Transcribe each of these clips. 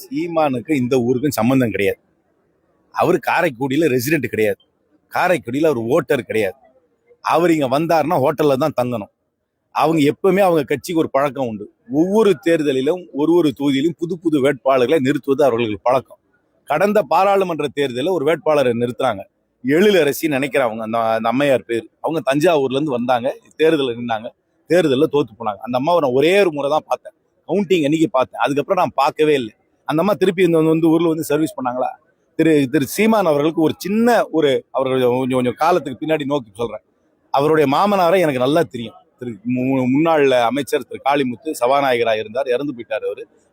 சீமானுக்கு இந்த ஊருக்கும் சம்பந்தம் கிடையாது. அவர் காரைக்குடியில ரெசிடென்ட் கிடையாது. காரைக்குடியில அவர் ஓட்டர் கிடையாது. அவர் இங்க வந்தாருன்னா ஹோட்டல்ல தான் தங்கணும். அவங்க எப்பவுமே அவங்க கட்சிக்கு ஒரு பழக்கம் உண்டு. ஒவ்வொரு தேர்தலிலும் ஒரு தொகுதியிலும் புது புது வேட்பாளர்களை நிறுத்துவது அவர்களுக்கு பழக்கம். கடந்த பாராளுமன்ற தேர்தலில் ஒரு வேட்பாளரை நிறுத்துறாங்க. எழிலரசி நினைக்கிறவங்க, அந்த அம்மையார் பேர். அவங்க தஞ்சாவூர்ல இருந்து வந்தாங்க, தேர்தலில் நின்னாங்க. தேர்தலில் தோத்து போனாங்க. அந்த அம்மாவை நான் ஒரே ஒரு முறை தான் பார்த்தேன், கவுண்டிங் அன்னைக்கு பார்த்தேன். அதுக்கப்புறம் நான் பார்க்கவே இல்லை. அந்த அம்மா திருப்பி வந்து ஊர்ல வந்து சர்வீஸ் பண்ணாங்களா? திரு சீமான் அவர்களுக்கு ஒரு சின்ன அவர்கள் கொஞ்சம் காலத்துக்கு பின்னாடி நோக்கி சொல்றேன். அவருடைய மாமனாரை எனக்கு நல்லா தெரியும். முன்னாள் அமைச்சர் திரு காளிமுத்து சபாநாயகராக இருந்தார், இறந்து போயிட்டார்.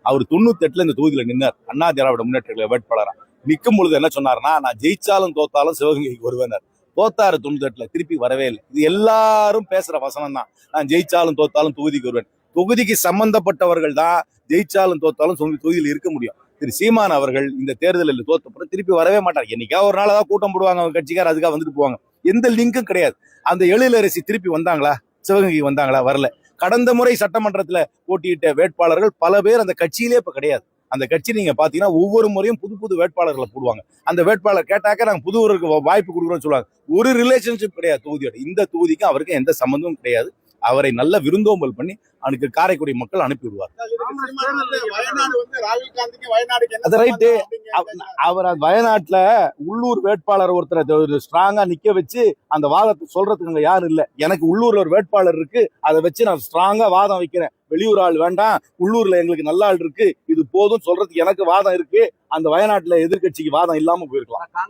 அவர் 98 இந்த தொகுதியில நின்னார், அண்ணா திராவிட முன்னேற்ற வேட்பாளரா நிற்கும் பொழுது என்ன சொன்னார்னா, நான் ஜெயிச்சாலும் தோத்தாலும் சிவகங்கைக்கு வருவேனார். தோத்தாரு 98, திருப்பி வரவே இல்லை. இது எல்லாரும் பேசுற வசனம் தான். நான் ஜெயிச்சாலும் தோத்தாலும் தொகுதிக்கு வருவேன். தொகுதிக்கு சம்பந்தப்பட்டவர்கள் தான் ஜெயிச்சாலும் தோத்தாலும் தொகுதியில் இருக்க முடியும். திரு சீமான் அவர்கள் இந்த தேர்தலில் தோத்தப்பறம் திருப்பி வரவே மாட்டார். என்னைக்கா ஒரு நாள் தான் கூட்டம் போடுவாங்க அவங்க கட்சிக்கார், அதுக்காக வந்துட்டு போவாங்க. எந்த லிங்கும் கிடையாது. அந்த எழிலரசி திருப்பி வந்தாங்களா? சிவகங்கைக்கு வந்தாங்களா? வரல. கடந்த முறை சட்டமன்றத்துல போட்டியிட்ட வேட்பாளர்கள் பல பேர் அந்த கட்சியிலே இப்ப கிடையாது. அந்த கட்சி நீங்க பாத்தீங்கன்னா ஒவ்வொரு முறையும் புது புது வேட்பாளர்களை போடுவாங்க. அந்த வேட்பாளர் கேட்டாக்க நாங்க புதுவருக்கு வாய்ப்பு கொடுக்குறோம்னு சொல்லுவாங்க. ஒரு ரிலேஷன்ஷிப் கிடையாது தொகுதியோட. இந்த தொகுதிக்கும் அவருக்கு எந்த சம்பந்தமும் கிடையாது. அவரை நல்ல விருந்தோம்பல் பண்ணி அவனுக்கு காரைக்குடி மக்கள் அனுப்பி விடுவார். அவர் வயநாட்டுல உள்ளூர் வேட்பாளர் ஒருத்தரை ஸ்ட்ராங்கா நிக்க வச்சு அந்த வாதத்தை சொல்றதுக்கு யாரும் இல்ல. எனக்கு உள்ளூர்ல ஒரு வேட்பாளர் இருக்கு, அதை வச்சு நான் ஸ்ட்ராங்கா வாதம் வைக்கிறேன். வெளியூர் ஆள் வேண்டாம், உள்ளூர்ல எங்களுக்கு நல்ல ஆள் இருக்கு, இது போதும் சொல்றதுக்கு எனக்கு வாதம் இருக்கு. அந்த வயநாட்டுல எதிர்கட்சிக்கு வாதம் இல்லாம போயிருக்கலாம்.